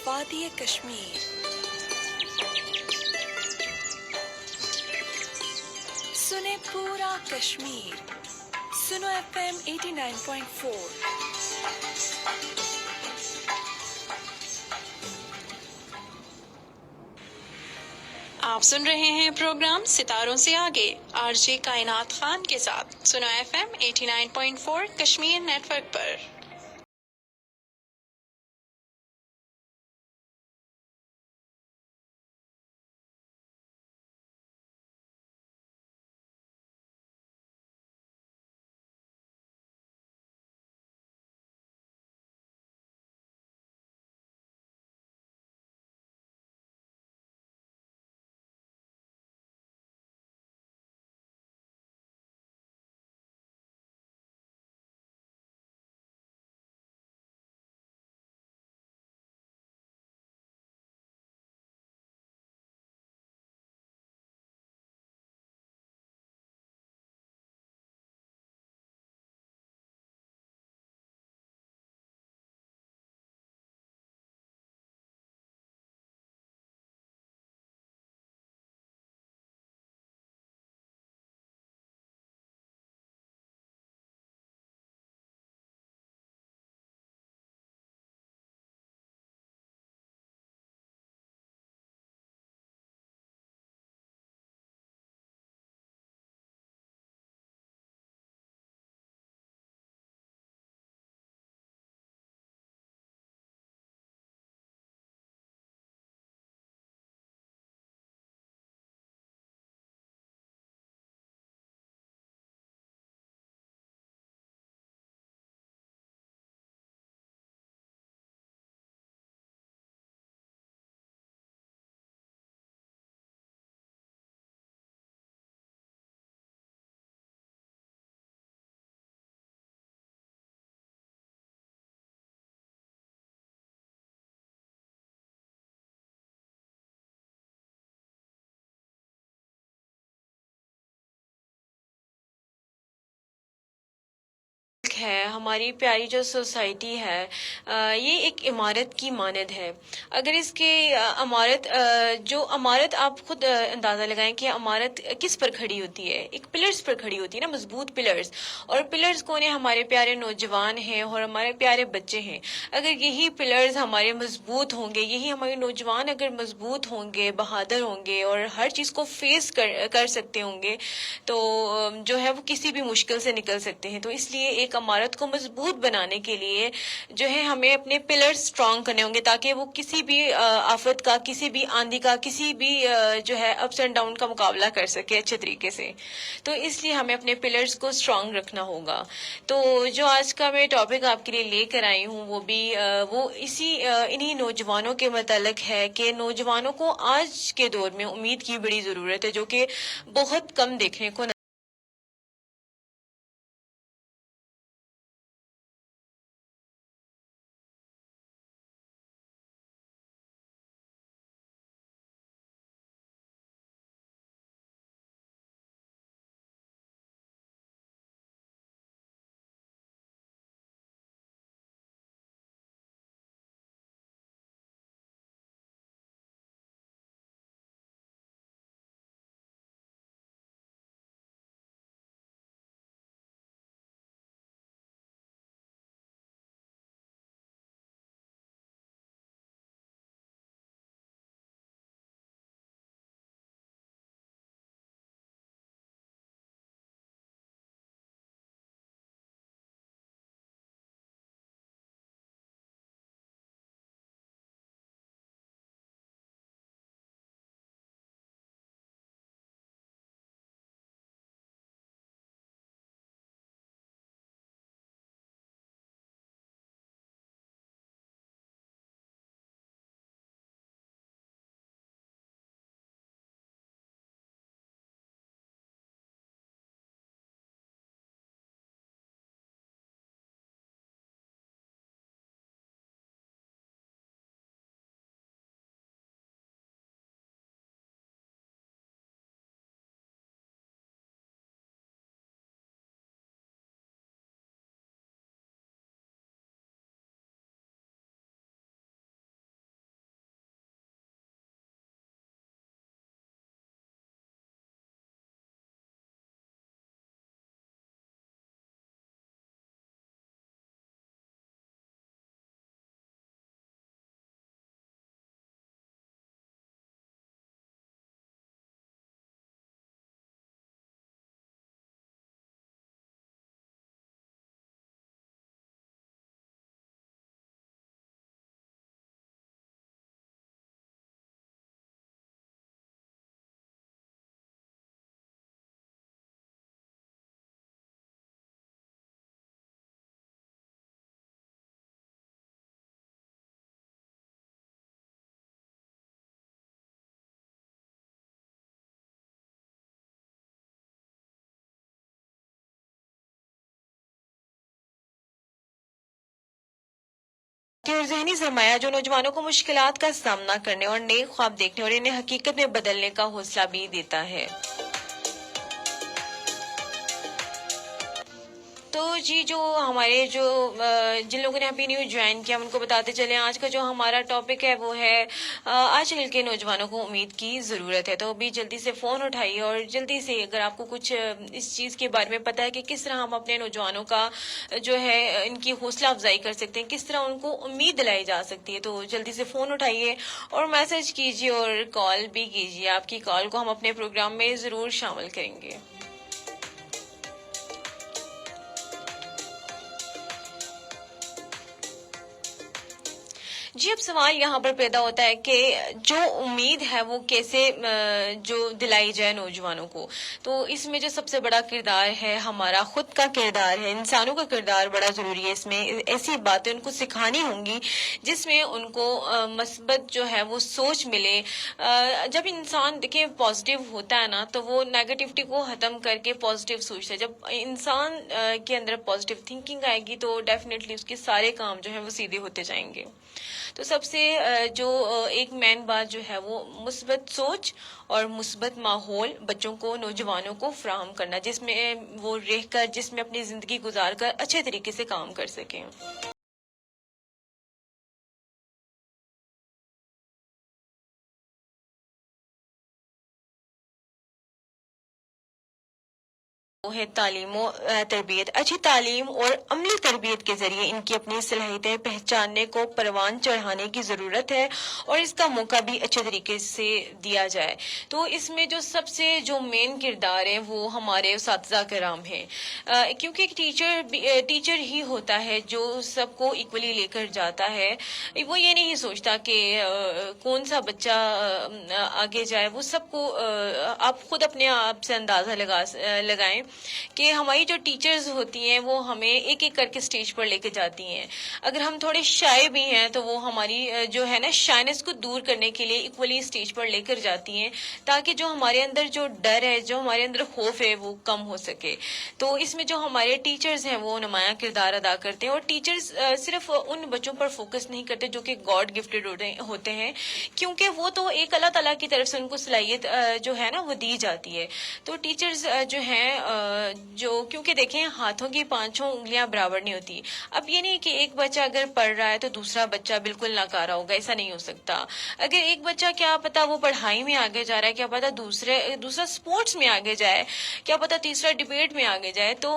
وادی کشمیر، سنیں پورا کشمیر، سنو FM 89.4۔ آپ سن رہے ہیں پروگرام ستاروں سے آگے RJ کائنات خان کے ساتھ سنو FM 89.4 کشمیر نیٹ ورک پر۔ ہے ہماری پیاری جو سوسائٹی ہے، یہ ایک عمارت کی مانند ہے۔ اگر اس کے جو عمارت آپ خود اندازہ لگائیں کہ عمارت کس پر کھڑی ہوتی ہے، ایک پلرز پر کھڑی ہوتی ہے نا، مضبوط پلرز۔ اور پلرز کون ہیں؟ ہمارے پیارے نوجوان ہیں اور ہمارے پیارے بچے ہیں۔ اگر یہی پلرز ہمارے مضبوط ہوں گے، یہی ہمارے نوجوان اگر مضبوط ہوں گے، بہادر ہوں گے اور ہر چیز کو فیس کر سکتے ہوں گے، تو جو ہے وہ کسی بھی مشکل سے نکل سکتے ہیں۔ تو اس لیے ایک عمارت کو مضبوط بنانے کے لیے جو ہے ہمیں اپنے پلر سٹرونگ کرنے ہوں گے، تاکہ وہ کسی بھی آفت کا، کسی بھی آندھی کا، کسی بھی جو ہے اپس اینڈ ڈاؤن کا مقابلہ کر سکے اچھے طریقے سے۔ تو اس لیے ہمیں اپنے پلرز کو سٹرونگ رکھنا ہوگا۔ تو جو آج کا میں ٹاپک آپ کے لیے لے کر آئی ہوں، وہ انہی نوجوانوں کے متعلق ہے کہ نوجوانوں کو آج کے دور میں امید کی بڑی ضرورت ہے، جو کہ بہت کم دیکھنے کو اور ذہنی سرمایہ جو نوجوانوں کو مشکلات کا سامنا کرنے اور نئے خواب دیکھنے اور انہیں حقیقت میں بدلنے کا حوصلہ بھی دیتا ہے۔ تو جی، جو ہمارے جن لوگوں نے ابھی نیو جوائن کیا، ہم ان کو بتاتے چلیں آج کا جو ہمارا ٹاپک ہے وہ ہے آج کل کے نوجوانوں کو امید کی ضرورت ہے۔ تو ابھی جلدی سے فون اٹھائیے اور جلدی سے اگر آپ کو کچھ اس چیز کے بارے میں پتہ ہے کہ کس طرح ہم اپنے نوجوانوں کا جو ہے ان کی حوصلہ افزائی کر سکتے ہیں، کس طرح ان کو امید دلائی جا سکتی ہے، تو جلدی سے فون اٹھائیے اور میسج کیجیے اور کال بھی کیجیے۔ آپ کی کال کو ہم اپنے پروگرام میں ضرور شامل کریں گے۔ جی، اب سوال یہاں پر پیدا ہوتا ہے کہ جو امید ہے وہ کیسے جو دلائی جائے نوجوانوں کو۔ تو اس میں جو سب سے بڑا کردار ہے ہمارا خود کا کردار ہے، انسانوں کا کردار بڑا ضروری ہے۔ اس میں ایسی باتیں ان کو سکھانی ہوں گی جس میں ان کو مثبت جو ہے وہ سوچ ملے۔ جب انسان دیکھیں پازیٹیو ہوتا ہے نا تو وہ نیگیٹیوٹی کو ختم کر کے پازیٹیو سوچتا ہے۔ جب انسان کے اندر پازیٹیو تھنکنگ آئے گی تو ڈیفینیٹلی اس کے سارے کام جو ہیں وہ سیدھے ہوتے جائیں گے۔ تو سب سے جو ایک مین بات جو ہے وہ مثبت سوچ اور مثبت ماحول بچوں کو، نوجوانوں کو فراہم کرنا، جس میں وہ رہ کر، جس میں اپنی زندگی گزار کر اچھے طریقے سے کام کر سکیں۔ وہ ہے تعلیم و تربیت۔ اچھی تعلیم اور عملی تربیت کے ذریعے ان کی اپنی صلاحیتیں پہچاننے کو پروان چڑھانے کی ضرورت ہے اور اس کا موقع بھی اچھے طریقے سے دیا جائے۔ تو اس میں جو سب سے جو مین کردار ہے وہ ہمارے اساتذہ کرام ہیں، کیونکہ ایک ٹیچر ہی ہوتا ہے جو سب کو ایکولی لے کر جاتا ہے۔ وہ یہ نہیں سوچتا کہ کون سا بچہ آگے جائے، وہ سب کو آپ خود اپنے آپ سے اندازہ لگائیں کہ ہماری جو ٹیچرز ہوتی ہیں وہ ہمیں ایک ایک کر کے سٹیج پر لے کے جاتی ہیں۔ اگر ہم تھوڑے شائع بھی ہیں تو وہ ہماری جو ہے نا شائنس کو دور کرنے کے لیے ایکولی سٹیج پر لے کر جاتی ہیں، تاکہ جو ہمارے اندر جو ڈر ہے، جو ہمارے اندر خوف ہے وہ کم ہو سکے۔ تو اس میں جو ہمارے ٹیچرز ہیں وہ نمایاں کردار ادا کرتے ہیں، اور ٹیچرز صرف ان بچوں پر فوکس نہیں کرتے جو کہ گاڈ گفٹڈ ہوتے ہیں، کیونکہ وہ تو ایک اللہ تعالیٰ کی طرف سے ان کو صلاحیت جو ہے نا وہ دی جاتی ہے۔ تو ٹیچرز جو ہیں جو، کیونکہ دیکھیں ہاتھوں کی پانچوں انگلیاں برابر نہیں ہوتی۔ اب یہ نہیں کہ ایک بچہ اگر پڑھ رہا ہے تو دوسرا بچہ بالکل ناکارہ ہوگا، ایسا نہیں ہو سکتا۔ اگر ایک بچہ کیا پتا وہ پڑھائی میں آگے جا رہا ہے، کیا پتا دوسرا سپورٹس میں آگے جائے، کیا پتا تیسرا ڈیبیٹ میں آگے جائے، تو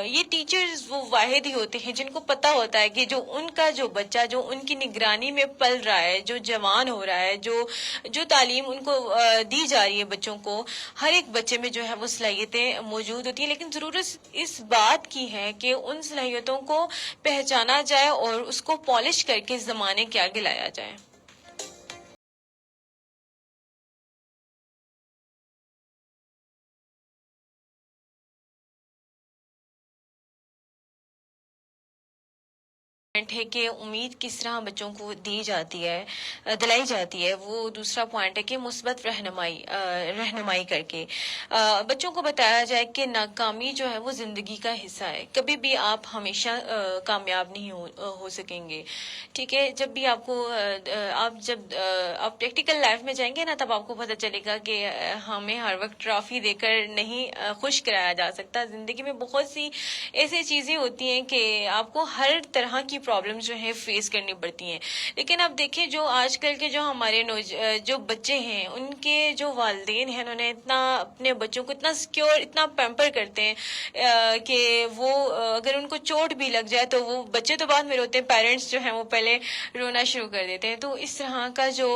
یہ ٹیچرز وہ واحد ہی ہوتے ہیں جن کو پتا ہوتا ہے کہ جو ان کا جو بچہ جو ان کی نگرانی میں پل رہا ہے، جو جوان ہو رہا ہے، جو تعلیم ان کو دی جا رہی ہے بچوں کو، ہر ایک بچے میں جو ہے وہ صلاحیتیں موجود ہوتی ہیں، لیکن ضرورت اس بات کی ہے کہ ان صلاحیتوں کو پہچانا جائے اور اس کو پالش کر کے زمانے کے آگے لایا جائے۔ پوائنٹ ہے کہ امید کس طرح بچوں کو دی جاتی ہے، دلائی جاتی ہے، وہ دوسرا پوائنٹ ہے کہ مثبت رہنمائی کر کے بچوں کو بتایا جائے کہ ناکامی جو ہے وہ زندگی کا حصہ ہے، کبھی بھی آپ ہمیشہ کامیاب نہیں ہو سکیں گے، ٹھیک ہے۔ جب بھی آپ کو آپ پریکٹیکل لائف میں جائیں گے نا تب آپ کو پتہ چلے گا کہ ہمیں ہر وقت ٹرافی دے کر نہیں خوش کرایا جا سکتا۔ زندگی میں بہت سی ایسی چیزیں ہوتی ہیں کہ آپ کو ہر طرح کی پرابلم جو ہے فیس کرنی پڑتی ہیں، لیکن اب دیکھیں جو آج کل کے جو ہمارے جو بچے ہیں ان کے جو والدین ہیں، انہوں نے اتنا اپنے بچوں کو اتنا سیکیور، اتنا پیمپر کرتے ہیں کہ وہ اگر ان کو چوٹ بھی لگ جائے تو وہ بچے تو بعد میں روتے ہیں، پیرنٹس جو ہیں وہ پہلے رونا شروع کر دیتے ہیں۔ تو اس طرح کا جو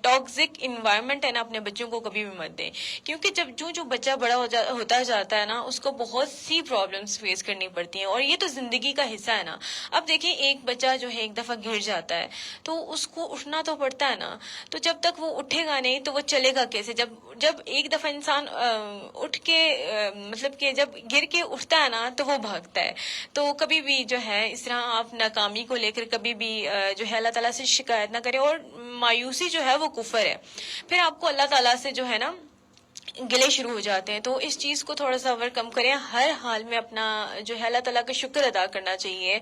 ٹاکسک انوائرمنٹ ہے نا اپنے بچوں کو کبھی بھی مت دیں، کیونکہ جو بچہ بڑا ہوتا جاتا ہے نا اس کو بہت سی پرابلمس فیس کرنی پڑتی ہیں، اور یہ تو زندگی کا حصہ ہے نا۔ اب دیکھیں ایک بچہ جو ہے ایک دفعہ گر جاتا ہے تو اس کو اٹھنا تو پڑتا ہے نا، تو جب تک وہ اٹھے گا نہیں تو وہ چلے گا کیسے؟ جب ایک دفعہ انسان اٹھ کے مطلب کہ جب گر کے اٹھتا ہے نا تو وہ بھاگتا ہے۔ تو کبھی بھی جو ہے اس طرح آپ ناکامی کو لے کر کبھی بھی جو ہے اللہ تعالیٰ سے شکایت نہ کریں، اور مایوسی جو ہے وہ کفر ہے۔ پھر آپ کو اللہ تعالیٰ سے جو ہے نا گلے شروع ہو جاتے ہیں. تو اس چیز کو تھوڑا سا اوور کم کریں. ہر حال میں اپنا جو ہے اللہ تعالیٰ کا شکر ادا کرنا چاہیے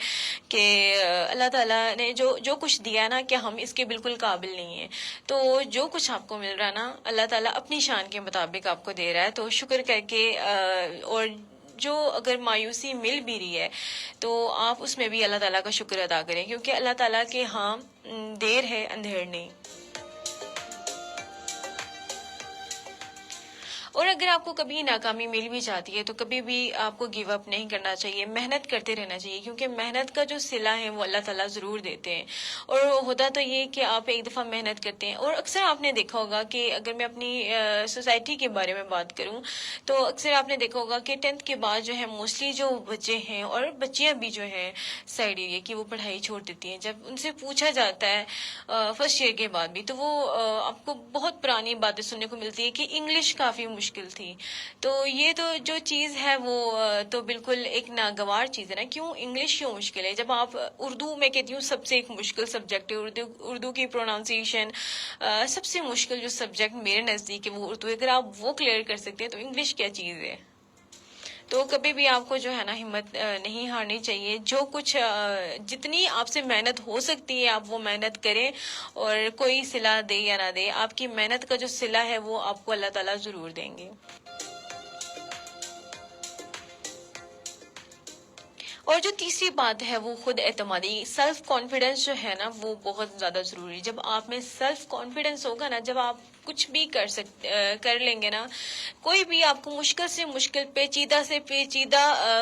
کہ اللہ تعالیٰ نے جو کچھ دیا نا کہ ہم اس کے بالکل قابل نہیں ہیں. تو جو کچھ آپ کو مل رہا ہے نا اللہ تعالیٰ اپنی شان کے مطابق آپ کو دے رہا ہے. تو شکر کر کے اور جو اگر مایوسی مل بھی رہی ہے تو آپ اس میں بھی اللہ تعالیٰ کا شکر ادا کریں, کیونکہ اللہ تعالیٰ کے ہاں دیر ہے اندھیر نہیں. اور اگر آپ کو کبھی ناکامی مل بھی جاتی ہے تو کبھی بھی آپ کو گیو اپ نہیں کرنا چاہیے, محنت کرتے رہنا چاہیے, کیونکہ محنت کا جو صلہ ہے وہ اللہ تعالیٰ ضرور دیتے ہیں. اور ہوتا تو یہ کہ آپ ایک دفعہ محنت کرتے ہیں, اور اکثر آپ نے دیکھا ہوگا کہ اگر میں اپنی سوسائٹی کے بارے میں بات کروں تو اکثر آپ نے دیکھا ہوگا کہ 10th کے بعد جو ہے موسٹلی جو بچے ہیں اور بچیاں بھی جو ہیں سائڈ ایریا کی وہ پڑھائی چھوڑ دیتی ہیں. جب ان سے پوچھا جاتا ہے فرسٹ ایئر کے بعد بھی تو وہ آپ کو بہت پرانی باتیں سننے کو ملتی ہے کہ انگلش کافی مشکل تھی. تو یہ تو جو چیز ہے وہ تو بالکل ایک ناگوار چیز ہے نا. کیوں انگلش کیوں مشکل ہے جب آپ اردو, میں کہتی ہوں سب سے ایک مشکل سبجیکٹ ہے اردو کی پروناؤنسیشن. سب سے مشکل جو سبجیکٹ میرے نزدیک ہے وہ اردو ہے. اگر آپ وہ کلیئر کر سکتے ہیں تو انگلش کیا چیز ہے. تو کبھی بھی آپ کو جو ہے نا ہمت نہیں ہارنی چاہیے. جو کچھ جتنی آپ سے محنت ہو سکتی ہے آپ وہ محنت کریں, اور کوئی صلہ دے یا نہ دے آپ کی محنت کا جو صلہ ہے وہ آپ کو اللہ تعالیٰ ضرور دیں گے. اور جو تیسری بات ہے وہ خود اعتمادی, سیلف کانفیڈنس جو ہے نا وہ بہت زیادہ ضروری ہے. جب آپ میں سیلف کانفیڈنس ہوگا نا, جب آپ کچھ بھی کر لیں گے نا, کوئی بھی آپ کو مشکل سے مشکل پیچیدہ سے پیچیدہ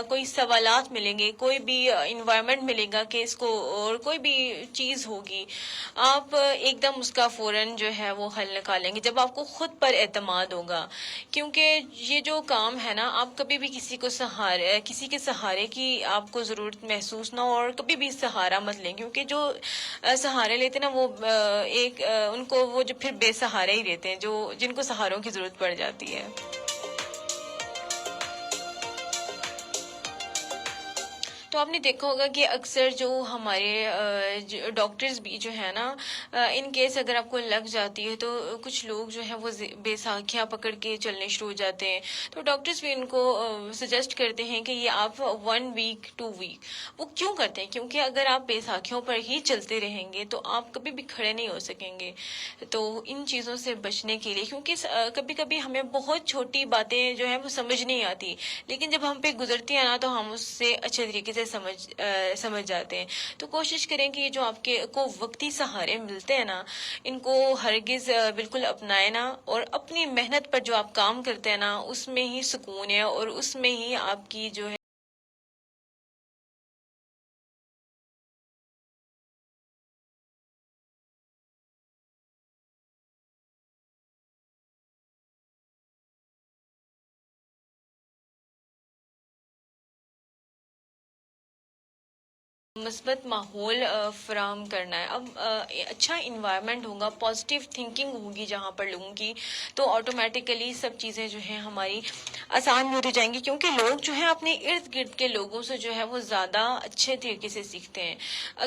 کوئی سوالات ملیں گے, کوئی بھی انوائرمنٹ ملے گا کہ اس کو, اور کوئی بھی چیز ہوگی آپ ایک دم اس کا فوراً جو ہے وہ حل نکالیں گے جب آپ کو خود پر اعتماد ہوگا. کیونکہ یہ جو کام ہے نا آپ کبھی بھی کسی کے سہارے کی آپ کو ضرورت محسوس نہ ہو, اور کبھی بھی سہارا مت لیں, کیونکہ جو سہارے لیتے نا وہ ان کو وہ جو پھر بے سہارے ہی لیتے ہیں, جن کو سہاروں کی ضرورت پڑ جاتی ہے. تو آپ نے دیکھا ہوگا کہ اکثر جو ہمارے ڈاکٹرز بھی جو ہے نا, ان کیس اگر آپ کو لگ جاتی ہے تو کچھ لوگ جو ہیں وہ بے ساکھیاں پکڑ کے چلنے شروع ہو جاتے ہیں. تو ڈاکٹرز بھی ان کو سجیسٹ کرتے ہیں کہ یہ آپ 1 ویک 2 ویک. وہ کیوں کرتے ہیں؟ کیونکہ اگر آپ بے ساکھیوں پر ہی چلتے رہیں گے تو آپ کبھی بھی کھڑے نہیں ہو سکیں گے. تو ان چیزوں سے بچنے کے لیے, کیونکہ کبھی کبھی ہمیں بہت چھوٹی باتیں جو ہیں وہ سمجھ نہیں آتی, لیکن جب ہم پہ گزرتی ہیں نا تو ہم اس سے اچھے طریقے سے سمجھ جاتے ہیں. تو کوشش کریں کہ یہ جو آپ کو وقتی سہارے ملتے ہیں نا ان کو ہرگز بالکل اپنائے نا, اور اپنی محنت پر جو آپ کام کرتے ہیں نا اس میں ہی سکون ہے, اور اس میں ہی آپ کی جو ہے مثبت ماحول فراہم کرنا ہے. اب اچھا انوائرمنٹ ہوگا, پازیٹیو تھنکنگ ہوگی جہاں پر لوگوں کی, تو آٹومیٹیکلی سب چیزیں جو ہیں ہماری آسان ہوتی جائیں گی. کیونکہ لوگ جو ہیں اپنے ارد گرد کے لوگوں سے جو ہے وہ زیادہ اچھے طریقے سے سیکھتے ہیں.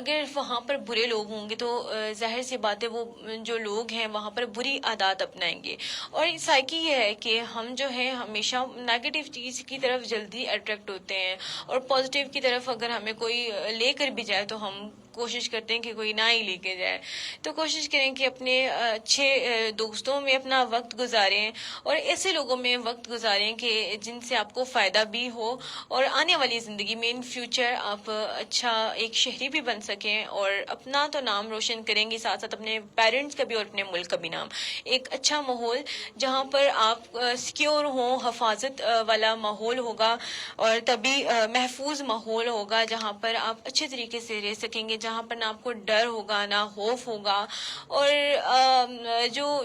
اگر وہاں پر برے لوگ ہوں گے تو ظاہر سی بات ہے وہ جو لوگ ہیں وہاں پر بری عادات اپنائیں گے. اور سائیکی یہ ہے کہ ہم جو ہے ہمیشہ نیگیٹو چیز کی طرف جلدی اٹریکٹ ہوتے ہیں, اور پازیٹیو کی طرف اگر ہمیں کوئی لے کر بھی جائے تو ہم کوشش کرتے ہیں کہ کوئی نہ ہی لے کے جائے. تو کوشش کریں کہ اپنے اچھے دوستوں میں اپنا وقت گزاریں, اور ایسے لوگوں میں وقت گزاریں کہ جن سے آپ کو فائدہ بھی ہو, اور آنے والی زندگی میں ان فیوچر آپ اچھا ایک شہری بھی بن سکیں, اور اپنا تو نام روشن کریں گے, ساتھ ساتھ اپنے پیرنٹس کا بھی اور اپنے ملک کا بھی نام. ایک اچھا ماحول جہاں پر آپ سیکیور ہوں, حفاظت والا ماحول ہوگا, اور تبھی محفوظ ماحول ہوگا جہاں پر آپ اچھے طریقے سے رہ سکیں گے, جہاں پر نہ آپ کو ڈر ہوگا نہ خوف ہوگا, اور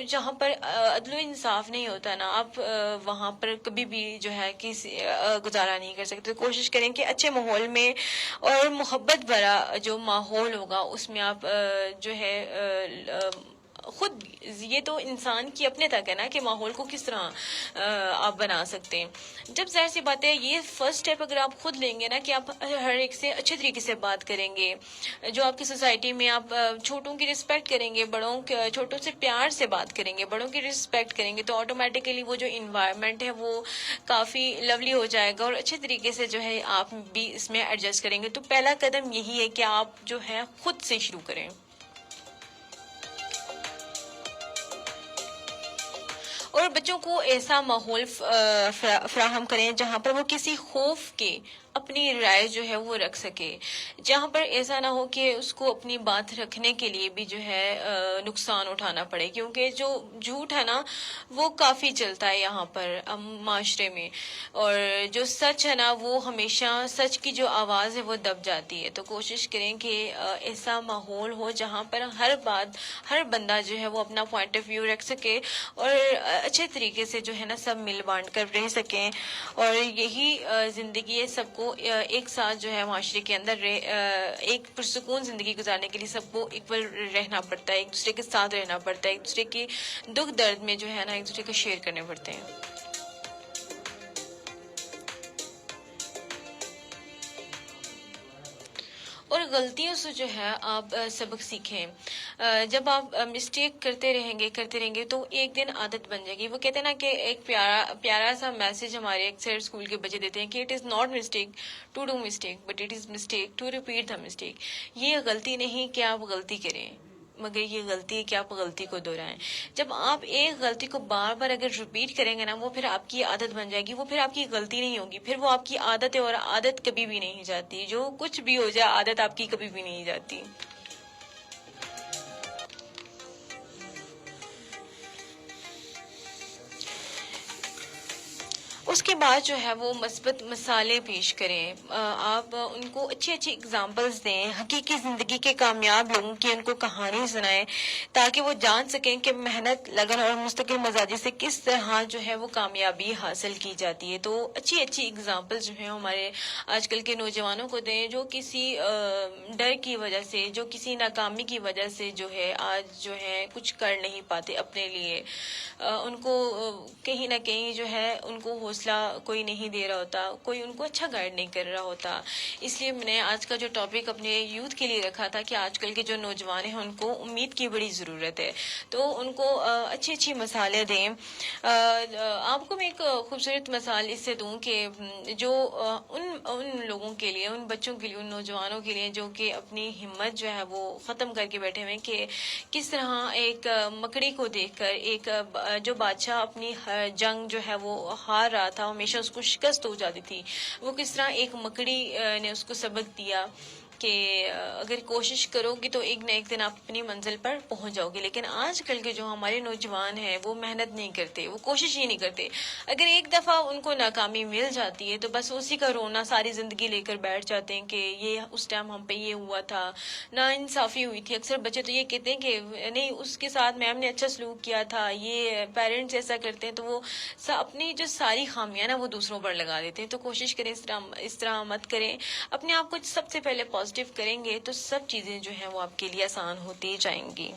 جہاں پر عدل و انصاف نہیں ہوتا نا آپ وہاں پر کبھی بھی جو ہے کسی گزارا نہیں کر سکتے. کوشش کریں کہ اچھے ماحول میں اور محبت بھرا جو ماحول ہوگا اس میں آپ جو ہے خود یہ تو انسان کی اپنے تک ہے نا کہ ماحول کو کس طرح آپ بنا سکتے ہیں. جب ظاہر سی بات ہے یہ فرسٹ اسٹیپ اگر آپ خود لیں گے نا کہ آپ ہر ایک سے اچھے طریقے سے بات کریں گے, جو آپ کی سوسائٹی میں آپ چھوٹوں کی رسپیکٹ کریں گے, چھوٹوں سے پیار سے بات کریں گے, بڑوں کی رسپیکٹ کریں گے, تو آٹومیٹیکلی وہ جو انوائرمنٹ ہے وہ کافی لولی ہو جائے گا اور اچھے طریقے سے جو ہے آپ بھی اس میں ایڈجسٹ کریں گے. تو پہلا قدم یہی ہے کہ آپ جو ہے خود سے شروع کریں. اور بچوں کو ایسا ماحول فراہم کریں جہاں پر وہ کسی خوف کے اپنی رائے جو ہے وہ رکھ سکے, جہاں پر ایسا نہ ہو کہ اس کو اپنی بات رکھنے کے لیے بھی جو ہے نقصان اٹھانا پڑے, کیونکہ جو جھوٹ ہے نا وہ کافی چلتا ہے یہاں پر معاشرے میں, اور جو سچ ہے نا وہ ہمیشہ سچ کی جو آواز ہے وہ دب جاتی ہے. تو کوشش کریں کہ ایسا ماحول ہو جہاں پر ہر بندہ جو ہے وہ اپنا پوائنٹ آف ویو رکھ سکے اور اچھے طریقے سے جو ہے نا سب مل بانٹ کر رہ سکیں, اور یہی زندگی ہے. سب کو ایک ساتھ جو ہے معاشرے کے اندر ایک پرسکون زندگی گزارنے کے لیے سب کو ایکول رہنا پڑتا ہے, ایک دوسرے کے ساتھ رہنا پڑتا ہے, ایک دوسرے کے دکھ درد میں جو ہے نا ایک دوسرے کو شیئر کرنے پڑتے ہیں. اور غلطیوں سے جو ہے آپ سبق سیکھیں. جب آپ مسٹیک کرتے رہیں گے تو ایک دن عادت بن جائے گی. وہ کہتے ہیں نا کہ ایک پیارا سا میسج ہمارے اکثر اسکول کے بچے دیتے ہیں کہ it is not mistake to do mistake but it is mistake to repeat the mistake. یہ غلطی نہیں کہ آپ غلطی کریں, مگر یہ غلطی ہے کہ آپ غلطی کو دہرائیں. جب آپ ایک غلطی کو بار بار اگر ریپیٹ کریں گے نا وہ پھر آپ کی عادت بن جائے گی, وہ پھر آپ کی غلطی نہیں ہوگی, پھر وہ آپ کی عادت ہے, اور عادت کبھی بھی نہیں جاتی. جو کچھ بھی ہو جائے عادت آپ کی کبھی بھی نہیں جاتی. اس کے بعد جو ہے وہ مثبت مثالیں پیش کریں. آپ ان کو اچھی اگزامپلز دیں, حقیقی زندگی کے کامیاب لوگوں کی ان کو کہانی سنائیں تاکہ وہ جان سکیں کہ محنت, لگن اور مستقل مزاجی سے کس طرح جو ہے وہ کامیابی حاصل کی جاتی ہے. تو اچھی اگزامپل جو ہیں ہمارے آج کل کے نوجوانوں کو دیں, جو کسی ڈر کی وجہ سے, جو کسی ناکامی کی وجہ سے جو ہے آج جو ہے کچھ کر نہیں پاتے اپنے لیے. ان کو کہیں نہ کہیں جو ہے ان کو حوصلہ کوئی نہیں دے رہا ہوتا, کوئی ان کو اچھا گائیڈ نہیں کر رہا ہوتا. اس لیے میں نے آج کا جو ٹاپک اپنے یوتھ کے لیے رکھا تھا کہ آج کل کے جو نوجوان ہیں ان کو امید کی بڑی ضرورت ہے, تو ان کو اچھی مثالیں دیں. آپ کو میں ایک خوبصورت مثال اس سے دوں کہ جو ان لوگوں کے لیے, ان بچوں کے لیے, ان نوجوانوں کے لیے جو کہ اپنی ہمت جو ہے وہ ختم کر کے بیٹھے ہوئے, کہ کس طرح ایک مکڑی کو دیکھ کر ایک جو بادشاہ اپنی جنگ جو ہے وہ ہار رہا تھا, ہمیشہ اس کو شکست ہو جاتی تھی, وہ کس طرح ایک مکڑی نے اس کو سبق دیا کہ اگر کوشش کرو گی تو ایک نہ ایک دن آپ اپنی منزل پر پہنچ جاؤ گے. لیکن آج کل کے جو ہمارے نوجوان ہیں وہ محنت نہیں کرتے, وہ کوشش ہی نہیں کرتے. اگر ایک دفعہ ان کو ناکامی مل جاتی ہے تو بس اسی کا رونا ساری زندگی لے کر بیٹھ جاتے ہیں کہ یہ اس ٹائم ہم پہ یہ ہوا تھا, نا انصافی ہوئی تھی. اکثر بچے تو یہ کہتے ہیں کہ نہیں اس کے ساتھ میم نے اچھا سلوک کیا تھا, یہ پیرنٹس ایسا کرتے ہیں, تو وہ اپنی جو ساری خامیاں نا وہ دوسروں پر لگا دیتے ہیں. تو کوشش کریں اس طرح مت کریں. اپنے آپ کو سب سے پہلے پازیٹیو کریں گے تو سب چیزیں جو ہیں وہ آپ کے لیے آسان ہوتی جائیں گی.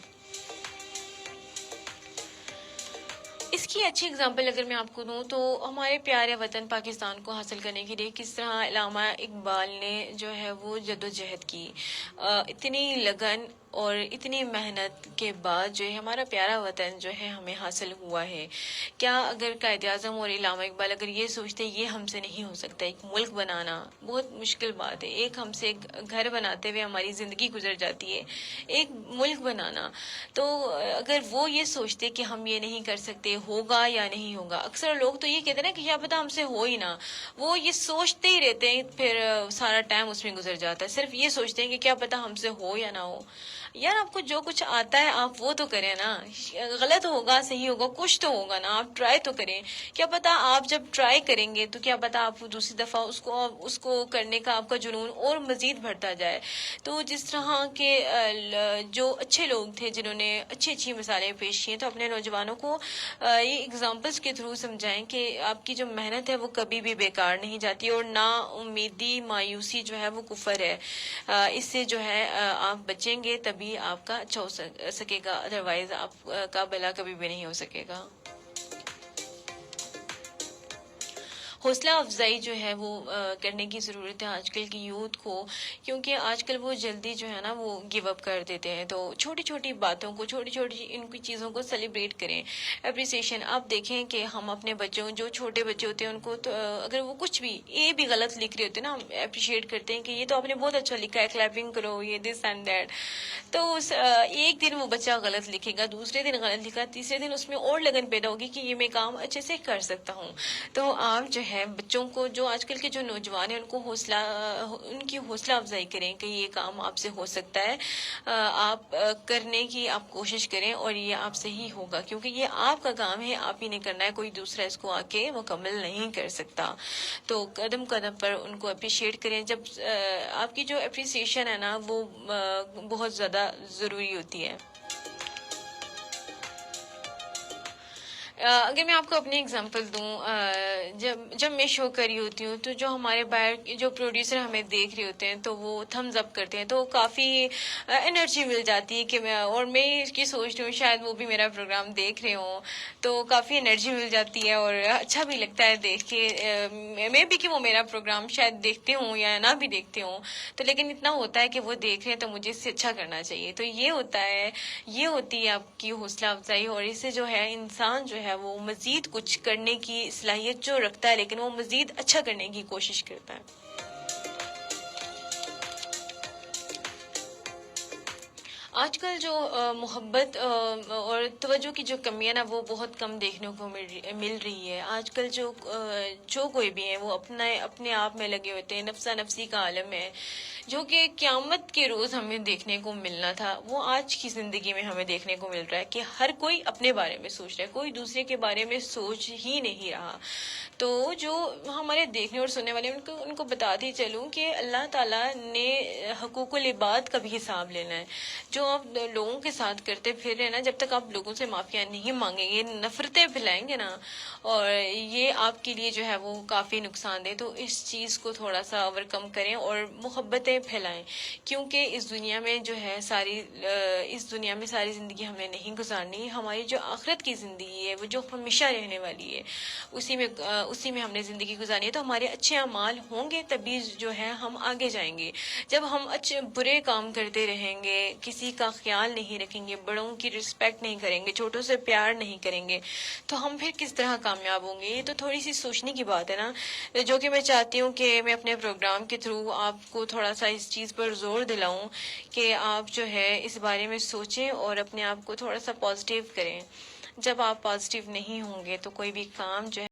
اس کی اچھی اگزامپل اگر میں آپ کو دوں تو ہمارے پیارے وطن پاکستان کو حاصل کرنے کے لیے کس طرح علامہ اقبال نے جو ہے وہ جدوجہد کی, اتنی لگن اور اتنی محنت کے بعد جو ہے ہمارا پیارا وطن جو ہے ہمیں حاصل ہوا ہے. کیا اگر قائد اعظم اور علامہ اقبال اگر یہ سوچتے یہ ہم سے نہیں ہو سکتا, ایک ملک بنانا بہت مشکل بات ہے, ایک ہم سے گھر بناتے ہوئے ہماری زندگی گزر جاتی ہے, ایک ملک بنانا, تو اگر وہ یہ سوچتے کہ ہم یہ نہیں کر سکتے, ہوگا یا نہیں ہوگا. اکثر لوگ تو یہ کہتے ہیں نا کہ کیا پتا ہم سے ہو ہی نہ, وہ یہ سوچتے ہی رہتے ہیں, پھر سارا ٹائم اس میں گزر جاتا ہے, صرف یہ سوچتے ہیں کہ کیا پتا ہم سے ہو یا نہ ہو. یار آپ کو جو کچھ آتا ہے آپ وہ تو کریں نا, غلط ہوگا صحیح ہوگا کچھ تو ہوگا نا, آپ ٹرائی تو کریں. کیا پتا آپ جب ٹرائی کریں گے تو کیا پتا آپ دوسری دفعہ اس کو کرنے کا آپ کا جنون اور مزید بڑھتا جائے. تو جس طرح کے جو اچھے لوگ تھے جنہوں نے اچھی مثالیں پیش کی ہیں, تو اپنے نوجوانوں کو یہ ایگزامپلس کے تھرو سمجھائیں کہ آپ کی جو محنت ہے وہ کبھی بھی بیکار نہیں جاتی, اور نا امیدی مایوسی جو ہے وہ کفر ہے. اس سے جو ہے آپ بچیں گے تبھی تبھی آپ کا اچھا ہو سکے گا، ادروائز آپ کا بھلا کبھی بھی نہیں ہو سکے گا۔ حوصلہ افزائی جو ہے وہ کرنے کی ضرورت ہے آج کل کی یوتھ کو، کیونکہ آج کل وہ جلدی جو ہے نا وہ گیو اپ کر دیتے ہیں۔ تو چھوٹی چھوٹی باتوں کو، چھوٹی چھوٹی ان کی چیزوں کو سیلیبریٹ کریں، اپریسیشن۔ آپ دیکھیں کہ ہم اپنے بچوں، جو چھوٹے بچے ہوتے ہیں ان کو تو اگر وہ کچھ بھی اے بھی غلط لکھ رہے ہوتے ہیں نا، ہم اپریشیٹ کرتے ہیں کہ یہ تو آپ نے بہت اچھا لکھا ہے، کلیپنگ کرو، یہ دس اینڈ دیٹ۔ تو ایک دن وہ بچہ غلط لکھے گا، دوسرے دن غلط لکھا، تیسرے دن اس میں اور لگن پیدا ہوگی کہ یہ میں کام اچھے سے کر سکتا ہوں۔ تو آپ جو ہے بچوں کو، جو آج کل کے جو نوجوان ہیں، ان کو ان کی حوصلہ افزائی کریں کہ یہ کام آپ سے ہو سکتا ہے، آپ کرنے کی آپ کوشش کریں اور یہ آپ سے ہی ہوگا، کیونکہ یہ آپ کا کام ہے، آپ ہی نے کرنا ہے، کوئی دوسرا اس کو آ کے مکمل نہیں کر سکتا۔ تو قدم قدم پر ان کو اپریشیٹ کریں۔ جب آپ کی جو اپریسیشن ہے نا وہ بہت زیادہ ضروری ہوتی ہے۔ اگر میں آپ کو اپنی اگزامپل دوں، جب میں شو کر رہی ہوتی ہوں تو جو ہمارے باہر جو پروڈیوسر ہمیں دیکھ رہے ہوتے ہیں تو وہ تھمز اپ کرتے ہیں، تو کافی انرجی مل جاتی ہے کہ میں اس کی سوچتی ہوں شاید وہ بھی میرا پروگرام دیکھ رہے ہوں، تو کافی انرجی مل جاتی ہے اور اچھا بھی لگتا ہے دیکھ کے، میں بھی کہ وہ میرا پروگرام شاید دیکھتے ہوں یا نہ بھی دیکھتے ہوں، تو لیکن اتنا ہوتا ہے کہ وہ دیکھ رہے ہیں تو مجھے اس سے اچھا کرنا چاہیے۔ تو یہ ہوتا ہے، یہ ہوتی ہے آپ کی حوصلہ افزائی، اور اس سے جو ہے انسان جو ہے وہ مزید کچھ کرنے کی صلاحیت جو رکھتا ہے، لیکن وہ مزید اچھا کرنے کی کوشش کرتا ہے۔ آج کل جو محبت اور توجہ کی جو کمی ہے نا وہ بہت کم دیکھنے کو مل رہی ہے۔ آج کل جو کوئی بھی ہے وہ اپنے آپ میں لگے ہوتے ہیں، نفسا نفسی کا عالم ہے، جو کہ قیامت کے روز ہمیں دیکھنے کو ملنا تھا، وہ آج کی زندگی میں ہمیں دیکھنے کو مل رہا ہے کہ ہر کوئی اپنے بارے میں سوچ رہا ہے، کوئی دوسرے کے بارے میں سوچ ہی نہیں رہا۔ تو جو ہمارے دیکھنے اور سننے والے ان کو بتاتی چلوں کہ اللہ تعالیٰ نے حقوق العباد کا بھی حساب لینا ہے۔ جو آپ لوگوں کے ساتھ کرتے پھر رہے نا، جب تک آپ لوگوں سے معافیاں نہیں مانگیں گے، نفرتیں پھیلائیں گے نا، اور یہ آپ کے لیے جو ہے وہ کافی نقصان دہ۔ تو اس چیز کو تھوڑا سا اوور کم کریں اور محبتیں پھیلائیں، کیونکہ اس دنیا میں جو ہے ساری زندگی ہمیں نہیں گزارنی۔ ہماری جو آخرت کی زندگی ہے وہ جو ہمیشہ رہنے والی ہے، اسی میں ہم نے زندگی گزارنی ہے۔ تو ہمارے اچھے اعمال ہوں گے تبھی جو ہے ہم آگے جائیں گے۔ جب ہم برے کام کرتے رہیں گے، کسی کا خیال نہیں رکھیں گے، بڑوں کی رسپیکٹ نہیں کریں گے، چھوٹوں سے پیار نہیں کریں گے، تو ہم پھر کس طرح کامیاب ہوں گے؟ یہ تو تھوڑی سی سوچنے کی بات ہے نا، جو کہ میں چاہتی ہوں کہ میں اپنے پروگرام کے تھرو آپ کو تھوڑا سا اس چیز پر زور دلاؤں کہ آپ جو ہے اس بارے میں سوچیں اور اپنے آپ کو تھوڑا سا پازیٹیو کریں۔ جب آپ پازیٹیو نہیں ہوں گے تو کوئی بھی کام جو ہے